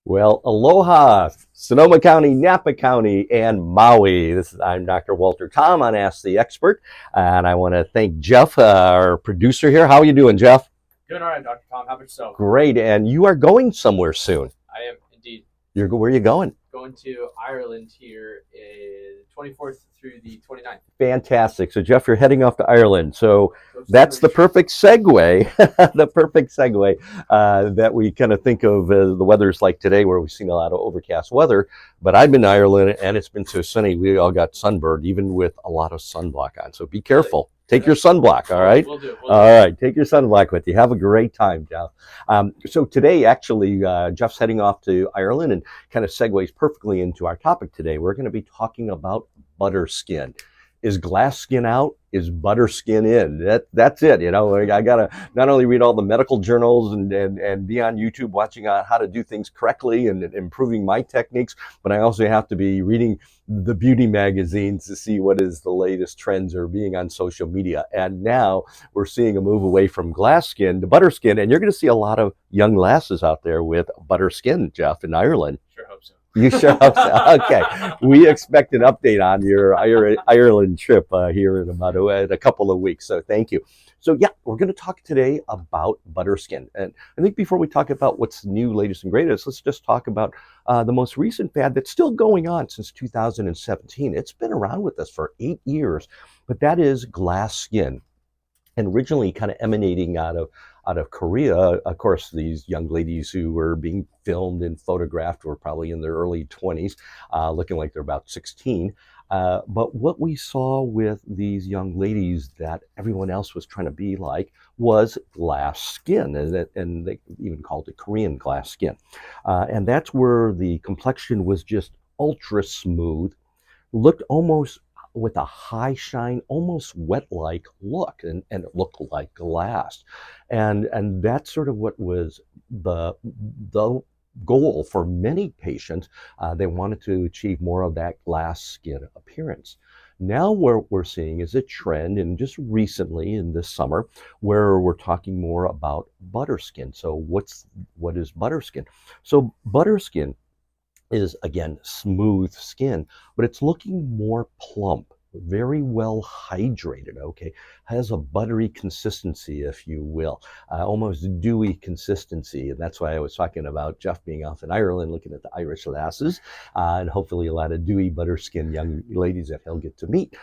Well, aloha, Sonoma County, Napa County, and Maui. I'm Dr. Walter Tom on Ask the Expert, and I want to thank Jeff, our producer here. How are you doing, Jeff? Doing all right, Dr. Tom. How about yourself? Great, and you are going somewhere soon. I am indeed. Where are you going? Going to Ireland here in 24th through the 29th. Fantastic. So, Jeff, you're heading off to Ireland. So that's the perfect segue, that we kind of think of as the weather's like today, where we've seen a lot of overcast weather. But I've been to Ireland, and it's been so sunny. We all got sunburned, even with a lot of sunblock on. So be careful. Take your sunblock, all right? We'll do. All right, take your sunblock with you. Have a great time, Jeff. So today, actually, Jeff's heading off to Ireland and kind of segues perfectly into our topic today. We're going to be talking about butter skin. Is glass skin out? Is butter skin in? That's it. You know, I gotta not only read all the medical journals and be on YouTube watching how to do things correctly and improving my techniques, but I also have to be reading the beauty magazines to see what is the latest trends or being on social media. And now we're seeing a move away from glass skin to butter skin, and you're going to see a lot of young lasses out there with butter skin, Jeff, in Ireland. Sure hope so. You sure hope so. Okay. We expect an update on your Ireland trip here in about a couple of weeks. So thank you. So yeah, we're going to talk today about butter skin. And I think before we talk about what's new, latest, and greatest, let's just talk about the most recent fad that's still going on since 2017. It's been around with us for 8 years, but that is glass skin. And originally kind of emanating out of Korea. Of course, these young ladies who were being filmed and photographed were probably in their early 20s, looking like they're about 16. But what we saw with these young ladies that everyone else was trying to be like was glass skin, and they even called it Korean glass skin. And that's where the complexion was just ultra smooth, looked almost with a high shine, almost wet-like look, and it looked like glass. And that's sort of what was the goal for many patients. They wanted to achieve more of that glass skin appearance. Now what we're seeing is a trend, and just recently in this summer, where we're talking more about butter skin. So what is butter skin? So butter skin is, again, smooth skin, but it's looking more plump, very well hydrated, okay? Has a buttery consistency, if you will, almost dewy consistency. And that's why I was talking about Jeff being off in Ireland, looking at the Irish lasses, and hopefully a lot of dewy butter skin young ladies that he'll get to meet.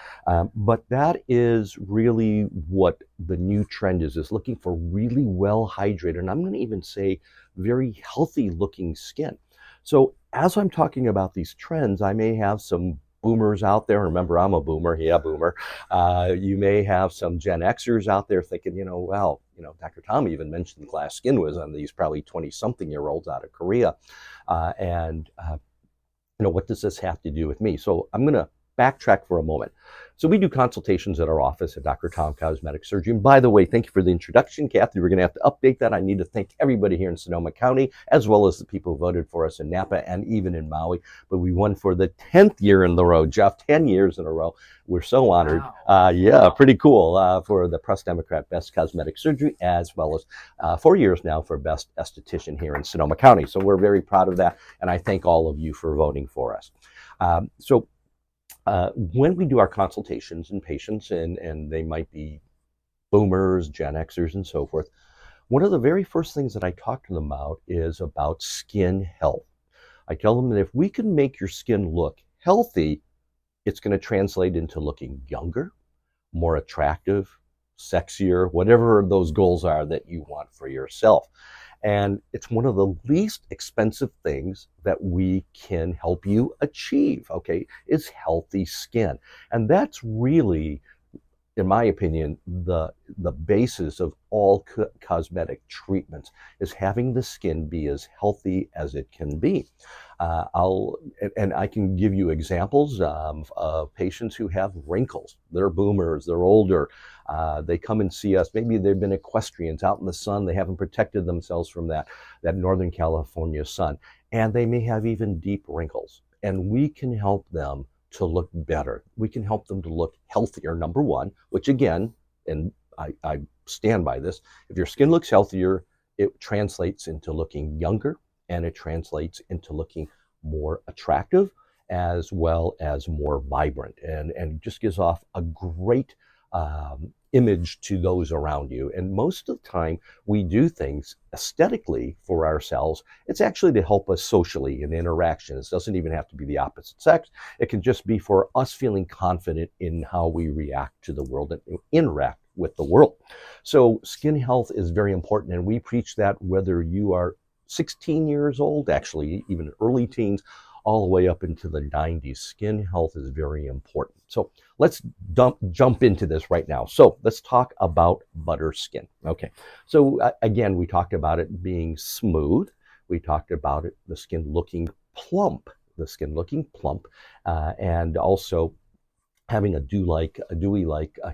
But that is really what the new trend is looking for really well hydrated, and I'm going to even say very healthy looking skin. So as I'm talking about these trends, I may have some boomers out there. Remember, I'm a boomer. Yeah, boomer. You may have some Gen Xers out there thinking, well, Dr. Tom even mentioned glass skin was on these probably 20-something-year-olds out of Korea. What does this have to do with me? So I'm going to backtrack for a moment. So we do consultations at our office at Dr. Tom Cosmetic Surgeon. By the way, thank you for the introduction, Kathy. We're going to have to update that. I need to thank everybody here in Sonoma County, as well as the people who voted for us in Napa and even in Maui. But we won for the 10th year in a row, Jeff, 10 years in a row. We're so honored. Wow. Yeah, pretty cool for the Press Democrat Best Cosmetic Surgery, as well as 4 years now for Best Aesthetician here in Sonoma County. So we're very proud of that, and I thank all of you for voting for us. When we do our consultations in patients, and they might be boomers, Gen Xers, and so forth, one of the very first things that I talk to them about is about skin health. I tell them that if we can make your skin look healthy, it's going to translate into looking younger, more attractive, sexier, whatever those goals are that you want for yourself. And it's one of the least expensive things that we can help you achieve, okay, is healthy skin. And that's really, in my opinion, the basis of all cosmetic treatments, is having the skin be as healthy as it can be. I can give you examples of patients who have wrinkles. They're boomers, they're older. They come and see us. Maybe they've been equestrians out in the sun. They haven't protected themselves from that Northern California sun. And they may have even deep wrinkles. And we can help them to look better. We can help them to look healthier, number one, which again, and I stand by this, if your skin looks healthier, it translates into looking younger, and it translates into looking more attractive as well as more vibrant, and just gives off a great image to those around you. And most of the time we do things aesthetically for ourselves. It's actually to help us socially in interactions. It doesn't even have to be the opposite sex. It can just be for us feeling confident in how we react to the world and interact with the world. So skin health is very important, and we preach that whether you are 16 years old, actually even early teens, all the way up into the 90s. Skin health is very important. So let's jump into this right now. So let's talk about butter skin. Okay, so again, we talked about it being smooth. We talked about it, the skin looking plump, and also having a dewy-like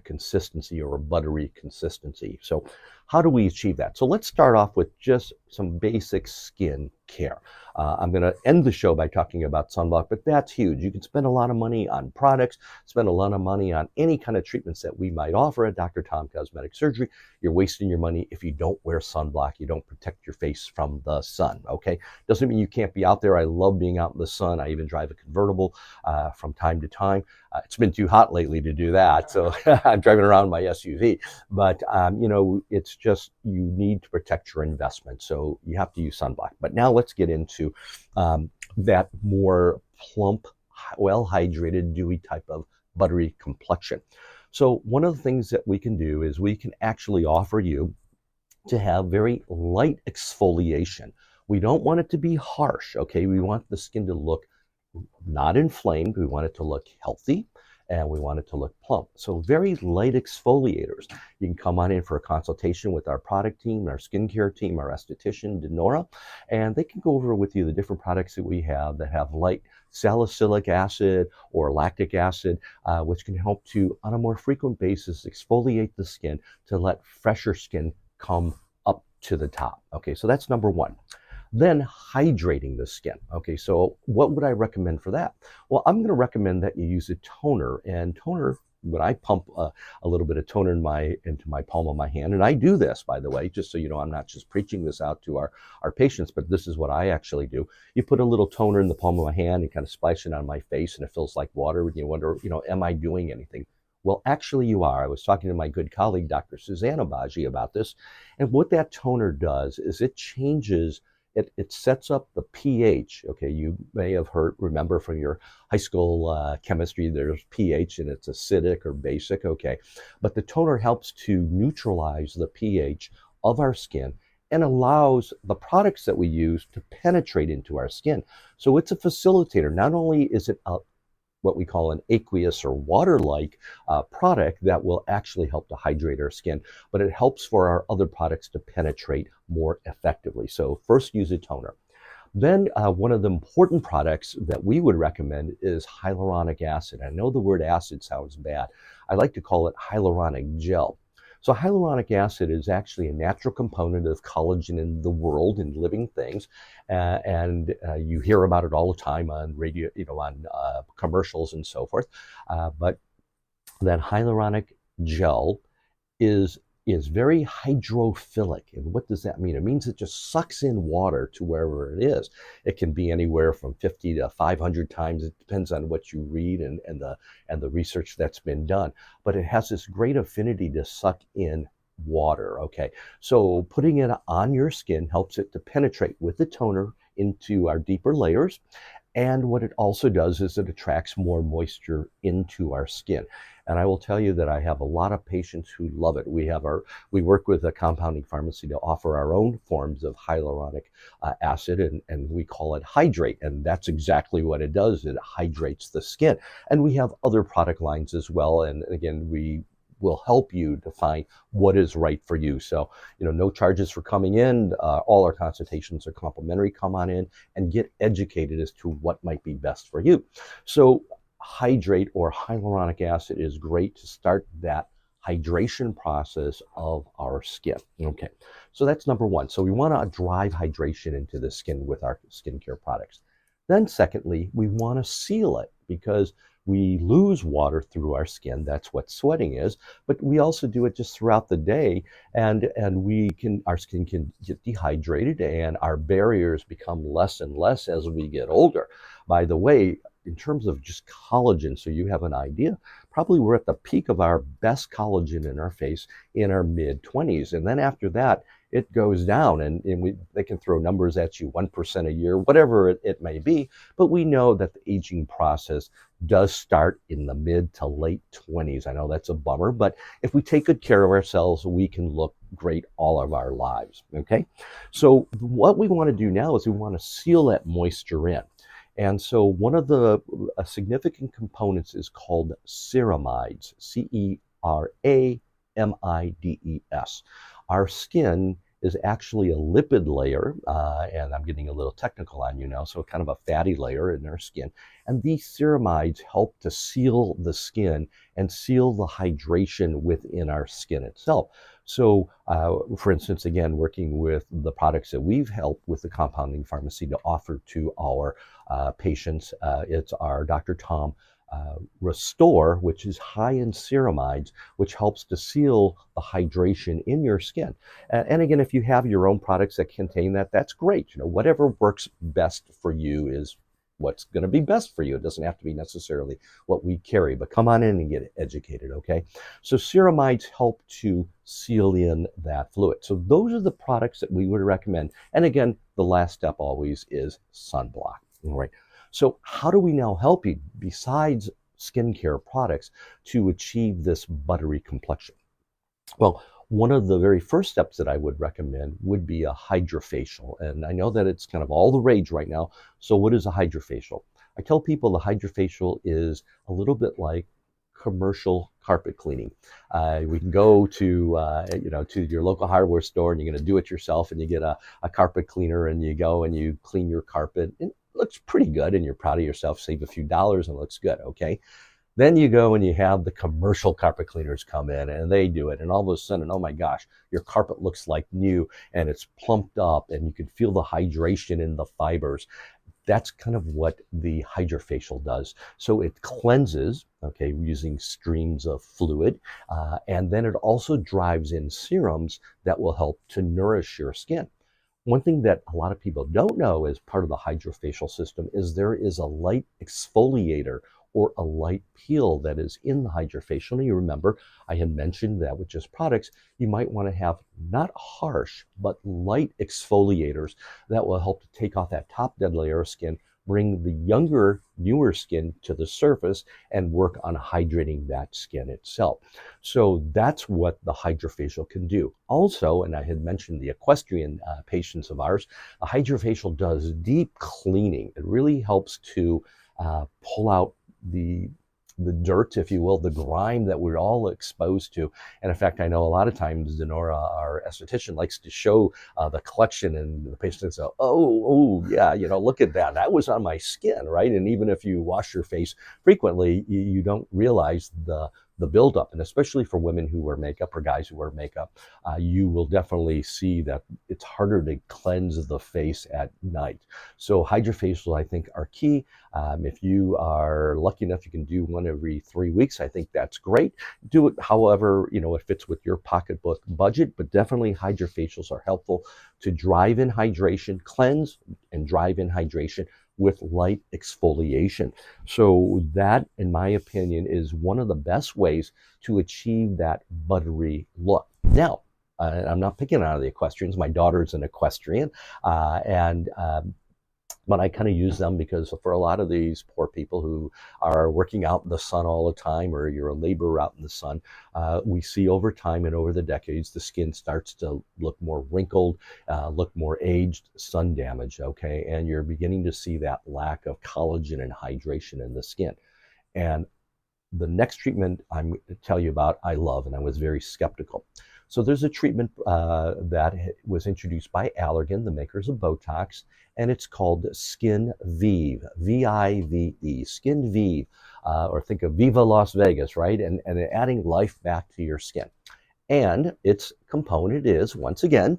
consistency, or a buttery consistency. So how do we achieve that? So let's start off with just some basic skin care. I'm going to end the show by talking about sunblock, but that's huge. You can spend a lot of money on products, spend a lot of money on any kind of treatments that we might offer at Dr. Tom Cosmetic Surgery. You're wasting your money if you don't wear sunblock, you don't protect your face from the sun, okay? Doesn't mean you can't be out there. I love being out in the sun. I even drive a convertible from time to time. It's been too hot lately to do that, so I'm driving around my SUV. But you know, it's just, you need to protect your investment, so you have to use sunblock. But now let's get into that more plump, well-hydrated, dewy type of buttery complexion. So one of the things that we can do is we can actually offer you to have very light exfoliation. We don't want it to be harsh, okay? We want the skin to look not inflamed. We want it to look healthy, and we want it to look plump. So very light exfoliators. You can come on in for a consultation with our product team, our skincare team, our esthetician, Denora, and they can go over with you the different products that we have that have light salicylic acid or lactic acid, which can help to, on a more frequent basis, exfoliate the skin to let fresher skin come up to the top. Okay, so that's number one. Then hydrating the skin. Okay, so what would I recommend for that? Well, I'm going to recommend that you use a toner. And toner, when I pump a little bit of toner into my palm of my hand, and I do this, by the way, just so you know, I'm not just preaching this out to our patients, but this is what I actually do. You put a little toner in the palm of my hand and kind of splash it on my face, and it feels like water, and you wonder, you know, am I doing anything? Well, actually you are. I was talking to my good colleague, Dr. Susanna Baji, about this, and what that toner does is it changes, it sets up the pH. Okay, you may have remember from your high school chemistry, there's pH and it's acidic or basic. Okay, but the toner helps to neutralize the pH of our skin and allows the products that we use to penetrate into our skin. So it's a facilitator. Not only is it what we call an aqueous or water-like product that will actually help to hydrate our skin, but it helps for our other products to penetrate more effectively. So first, use a toner. Then one of the important products that we would recommend is hyaluronic acid. I know the word acid sounds bad. I like to call it hyaluronic gel. So hyaluronic acid is actually a natural component of collagen in the world, in living things, and you hear about it all the time on radio, you know, on commercials and so forth. But that hyaluronic gel is very hydrophilic. And what does that mean? It means it just sucks in water to wherever it is. It can be anywhere from 50 to 500 times. It depends on what you read and the research that's been done. But it has this great affinity to suck in water. Okay, so putting it on your skin helps it to penetrate with the toner into our deeper layers. And what it also does is it attracts more moisture into our skin. And I will tell you that I have a lot of patients who love it. We work with a compounding pharmacy to offer our own forms of hyaluronic acid, and we call it Hydrate. And that's exactly what it does. It hydrates the skin. And we have other product lines as well. And again, we will help you to find what is right for you. So, you know, no charges for coming in. All our consultations are complimentary. Come on in and get educated as to what might be best for you. So Hydrate or hyaluronic acid is great to start that hydration process of our skin. Okay, so that's number one. So we want to drive hydration into the skin with our skincare products. Then secondly, we want to seal it because we lose water through our skin. That's what sweating is. But we also do it just throughout the day, and our skin can get dehydrated, and our barriers become less and less as we get older. By the way, in terms of just collagen, so you have an idea, probably we're at the peak of our best collagen in our face in our mid 20s. And then after that, it goes down, and they can throw numbers at you, 1% a year, whatever it may be. But we know that the aging process does start in the mid to late 20s. I know that's a bummer, but if we take good care of ourselves, we can look great all of our lives. Okay. So what we want to do now is we want to seal that moisture in. And so one of the significant components is called ceramides, Ceramides. Our skin is actually a lipid layer, and I'm getting a little technical on you now, so kind of a fatty layer in our skin. And these ceramides help to seal the skin and seal the hydration within our skin itself. So, for instance, again, working with the products that we've helped with the compounding pharmacy to offer to our patients, it's our Dr. Tom Restore, which is high in ceramides, which helps to seal the hydration in your skin. And again, if you have your own products that contain that, that's great. Whatever works best for you is what's going to be best for you. It doesn't have to be necessarily what we carry, but come on in and get educated, okay? So ceramides help to seal in that fluid. So those are the products that we would recommend. And again, the last step always is sunblock, all right? So how do we now help you, besides skincare products, to achieve this buttery complexion? Well, one of the very first steps that I would recommend would be a hydrofacial. And I know that it's kind of all the rage right now. So what is a hydrofacial? I tell people the hydrofacial is a little bit like commercial carpet cleaning. We can go to your local hardware store, and you're going to do it yourself, and you get a carpet cleaner, and you go and you clean your carpet. And it looks pretty good, and you're proud of yourself, save a few dollars, and it looks good, okay? Then you go and you have the commercial carpet cleaners come in, and they do it. And all of a sudden, oh my gosh, your carpet looks like new, and it's plumped up, and you can feel the hydration in the fibers. That's kind of what the hydrofacial does. So it cleanses, okay, using streams of fluid, and then it also drives in serums that will help to nourish your skin. One thing that a lot of people don't know as part of the hydrofacial system is there is a light exfoliator or a light peel that is in the hydrofacial. And you remember, I had mentioned that with just products, you might want to have not harsh, but light exfoliators that will help to take off that top dead layer of skin, bring the younger, newer skin to the surface, and work on hydrating that skin itself. So that's what the hydrofacial can do. Also, and I had mentioned the equestrian patients of ours, a hydrofacial does deep cleaning. It really helps to pull out the dirt, if you will, the grime that we're all exposed to. And in fact, I know a lot of times Denora, our esthetician, likes to show the collection, and the patient says, oh, yeah, look at that. That was on my skin, right? And even if you wash your face frequently, you don't realize the buildup. And especially for women who wear makeup or guys who wear makeup, you will definitely see that it's harder to cleanse the face at night. So hydrofacials, I think, are key. If you are lucky enough, you can do one every 3 weeks. I think that's great. Do it however, it fits with your pocketbook budget, but definitely hydrofacials are helpful to drive in hydration, cleanse and drive in hydration with light exfoliation. So that, in my opinion, is one of the best ways to achieve that buttery look. Now, I'm not picking out of the equestrians. My daughter's an equestrian, but I kind of use them because for a lot of these poor people who are working out in the sun all the time, or you're a laborer out in the sun, we see over time and over the decades, the skin starts to look more wrinkled, look more aged, sun damaged, okay? And you're beginning to see that lack of collagen and hydration in the skin. And the next treatment I'm going to tell you about, I love, and I was very skeptical. So there's a treatment that was introduced by Allergan, the makers of Botox, and it's called Skinvivé, V-I-V-E, Skinvivé, or think of Viva Las Vegas, right? And adding life back to your skin. And its component is, once again,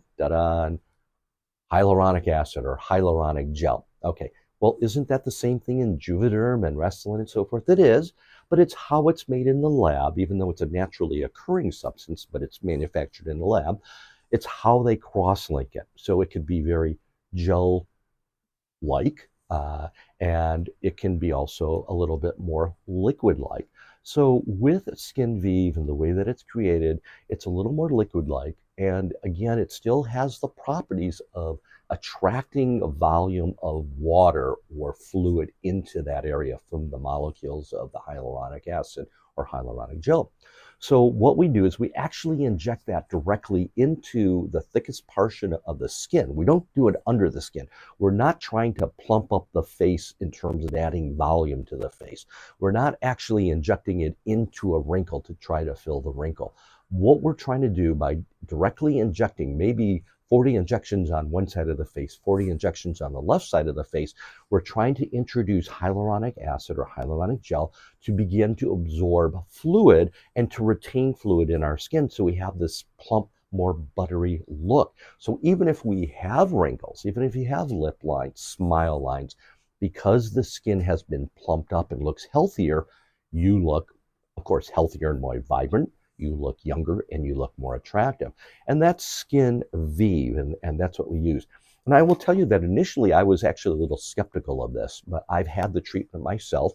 hyaluronic acid or hyaluronic gel. Okay, Well, isn't that the same thing in Juvederm and Restylane and so forth? It is, but it's how it's made in the lab, even though it's a naturally occurring substance, but it's manufactured in the lab. It's how they cross-link it. So it could be very gel like, and it can be also a little bit more liquid like. So with Skinvivé and the way that it's created, it's a little more liquid like. And again, it still has the properties of attracting a volume of water or fluid into that area from the molecules of the hyaluronic acid or hyaluronic gel. So what we do is we actually inject that directly into the thickest portion of the skin. We don't do it under the skin. We're not trying to plump up the face in terms of adding volume to the face. We're not actually injecting it into a wrinkle to try to fill the wrinkle. What we're trying to do by directly injecting maybe 40 injections on one side of the face, 40 injections on the left side of the face, we're trying to introduce hyaluronic acid or hyaluronic gel to begin to absorb fluid and to retain fluid in our skin so we have this plump, more buttery look. So even if we have wrinkles, even if you have lip lines, smile lines, because the skin has been plumped up and looks healthier, you look, of course, healthier and more vibrant. You look younger and you look more attractive. And that's Skinvivé, and that's what we use. And I will tell you that initially I was actually a little skeptical of this, but I've had the treatment myself.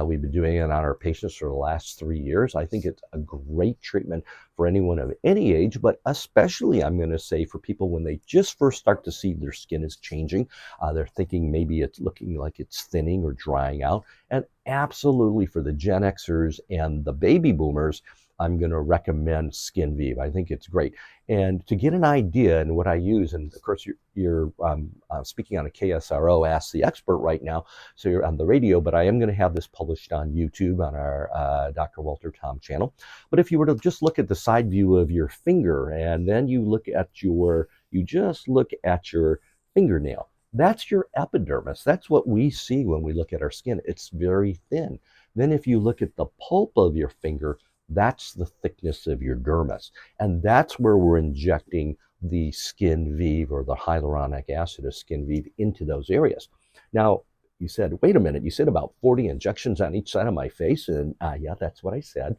We've been doing it on our patients for the last 3 years. I think it's a great treatment for anyone of any age, but especially I'm going to say for people when they just first start to see their skin is changing. They're thinking maybe it's looking like it's thinning or drying out. And absolutely for the Gen Xers and the baby boomers, I'm going to recommend Skinvivé. I think it's great. And to get an idea and what I use, and of course you're speaking on a KSRO Ask the Expert right now, so you're on the radio, but I am going to have this published on YouTube on our Dr. Walter Tom channel. But if you were to just look at the side view of your finger and then you just look at your fingernail, that's your epidermis. That's what we see when we look at our skin. It's very thin. Then if you look at the pulp of your finger, that's the thickness of your dermis. And that's where we're injecting the Skinvivé or the hyaluronic acid of Skinvivé into those areas. Now, you said, wait a minute, you said about 40 injections on each side of my face. And yeah, that's what I said.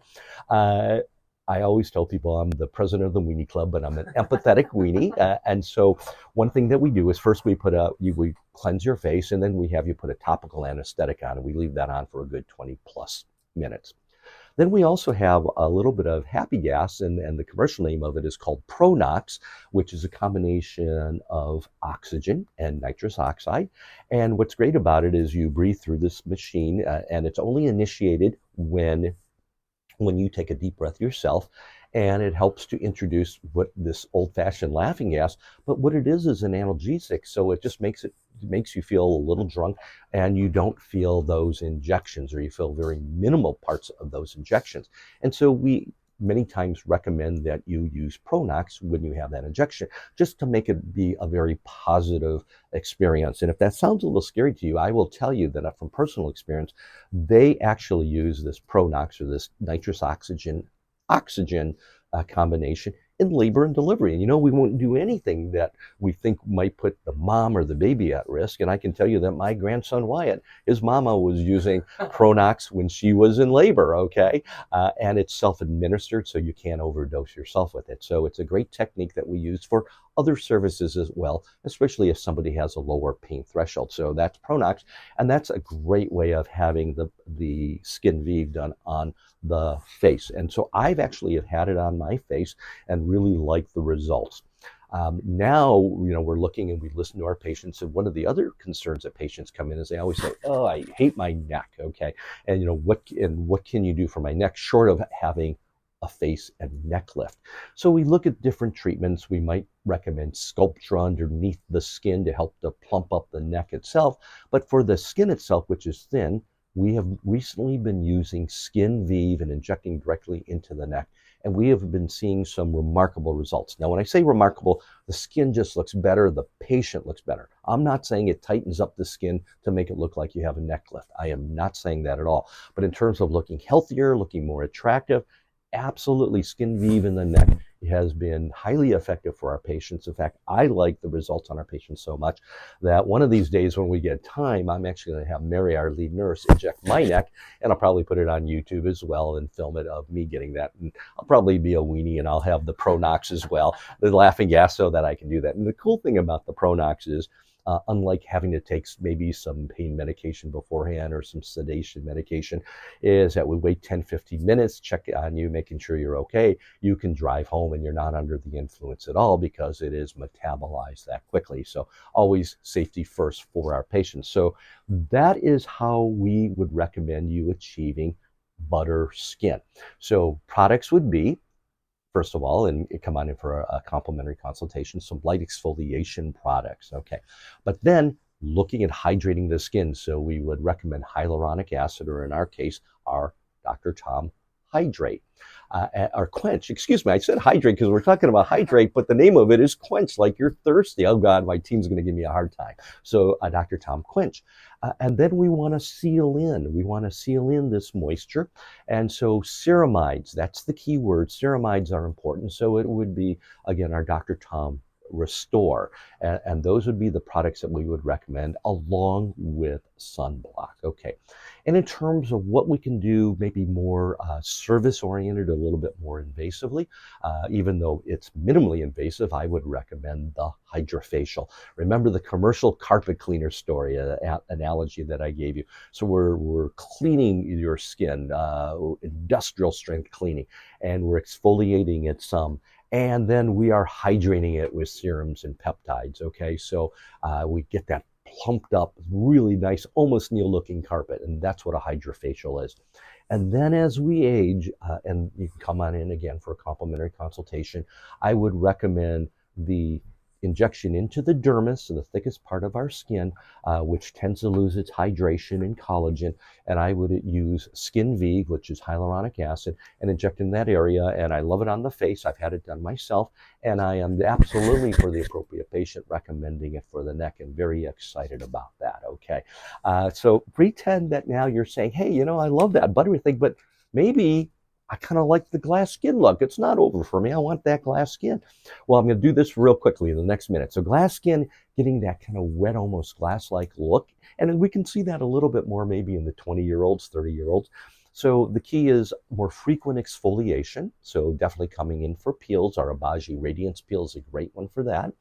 I always tell people I'm the president of the Weenie Club, but I'm an empathetic weenie. And so one thing that we do is first we cleanse your face, and then we have you put a topical anesthetic on, and we leave that on for a good 20 plus minutes. Then we also have a little bit of happy gas, and the commercial name of it is called Pronox, which is a combination of oxygen and nitrous oxide. And what's great about it is you breathe through this machine, and it's only initiated when you take a deep breath yourself, and it helps to introduce what this old-fashioned laughing gas, but what it is an analgesic, so it just makes you feel a little drunk, and you don't feel those injections, or you feel very minimal parts of those injections. And so we many times recommend that you use Pronox when you have that injection, just to make it be a very positive experience. And if that sounds a little scary to you, I will tell you that from personal experience, they actually use this Pronox or this nitrous oxygen combination in labor and delivery. And we won't do anything that we think might put the mom or the baby at risk. And I can tell you that my grandson Wyatt, his mama was using Pronox when she was in labor, okay? And it's self-administered, so you can't overdose yourself with it. So it's a great technique that we use for other services as well, especially if somebody has a lower pain threshold. So that's Pronox, and that's a great way of having the Skinvivé done on the face. And so I've actually have had it on my face and really like the results. Now, we're looking and we listen to our patients, and one of the other concerns that patients come in is they always say, "Oh, I hate my neck." Okay, and what can you do for my neck short of having a face and neck lift? So we look at different treatments. We might recommend Sculptra underneath the skin to help to plump up the neck itself. But for the skin itself, which is thin, we have recently been using Skinvivé and injecting directly into the neck. And we have been seeing some remarkable results. Now, when I say remarkable, the skin just looks better, the patient looks better. I'm not saying it tightens up the skin to make it look like you have a neck lift. I am not saying that at all. But in terms of looking healthier, looking more attractive, absolutely, Skinvivé in the neck has been highly effective for our patients. In fact, I like the results on our patients so much that one of these days when we get time, I'm actually going to have Mary, our lead nurse, inject my neck, and I'll probably put it on YouTube as well and film it of me getting that. And I'll probably be a weenie, and I'll have the Pronox as well, the laughing gas, so that I can do that. And the cool thing about the Pronox is, unlike having to take maybe some pain medication beforehand or some sedation medication, is that we wait 10-15 minutes, check on you, making sure you're okay. You can drive home and you're not under the influence at all because it is metabolized that quickly. So always safety first for our patients. So that is how we would recommend you achieving butter skin. So products would be, first of all, and come on in for a complimentary consultation, some light exfoliation products, okay? But then looking at hydrating the skin, so we would recommend hyaluronic acid, or in our case, our Dr. Tom Hydrate. Or quench, excuse me, I said hydrate because we're talking about hydrate, but the name of it is quench, like you're thirsty. Oh God, my team's going to give me a hard time. So Dr. Tom Quench. And then we want to seal in. We want to seal in this moisture. And so ceramides, that's the key word. Ceramides are important. So it would be, again, our Dr. Tom Restore. And those would be the products that we would recommend along with sunblock. Okay. And in terms of what we can do, maybe more service oriented, a little bit more invasively, even though it's minimally invasive, I would recommend the Hydrofacial. Remember the commercial carpet cleaner story, analogy that I gave you. So we're cleaning your skin, industrial strength cleaning, and we're exfoliating it some. And then we are hydrating it with serums and peptides, okay? So we get that plumped up, really nice, almost new-looking carpet, and that's what a hydrofacial is. And then as we age, and you can come on in again for a complimentary consultation, I would recommend the injection into the dermis, so the thickest part of our skin, which tends to lose its hydration and collagen. And I would use Skinvivé, which is hyaluronic acid, and inject in that area. And I love it on the face. I've had it done myself, and I am absolutely, for the appropriate patient, recommending it for the neck, and very excited about that. Okay, so pretend that now you're saying, hey, you know, I love that buttery thing, but maybe I kind of like the glass skin look. It's not over for me. I want that glass skin. Well, I'm going to do this real quickly in the next minute. So glass skin, getting that kind of wet, almost glass-like look. And we can see that a little bit more maybe in the 20-year-olds, 30-year-olds. So the key is more frequent exfoliation. So definitely coming in for peels. Our Abaji Radiance peel is a great one for that.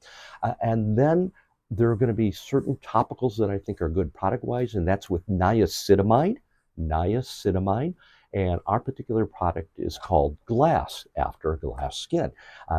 And then there are going to be certain topicals that I think are good product-wise, and that's with niacinamide. Niacinamide. And our particular product is called Glass, after glass skin,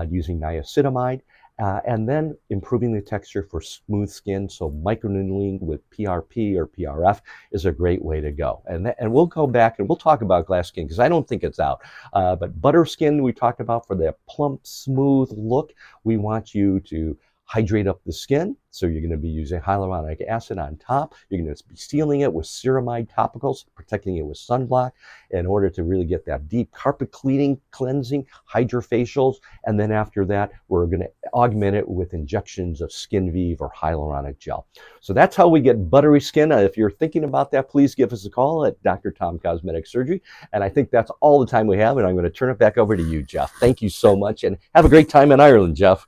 using niacinamide, and then improving the texture for smooth skin. So microneedling with PRP or PRF is a great way to go. And we'll go back and we'll talk about glass skin because I don't think it's out. But butter skin we talked about for the plump, smooth look. We want you to hydrate up the skin. So you're going to be using hyaluronic acid on top. You're going to be sealing it with ceramide topicals, protecting it with sunblock in order to really get that deep carpet cleaning, cleansing, hydrofacials. And then after that, we're going to augment it with injections of Skinvivé or hyaluronic gel. So that's how we get buttery skin. If you're thinking about that, please give us a call at Dr. Tom Cosmetic Surgery. And I think that's all the time we have. And I'm going to turn it back over to you, Jeff. Thank you so much. And have a great time in Ireland, Jeff.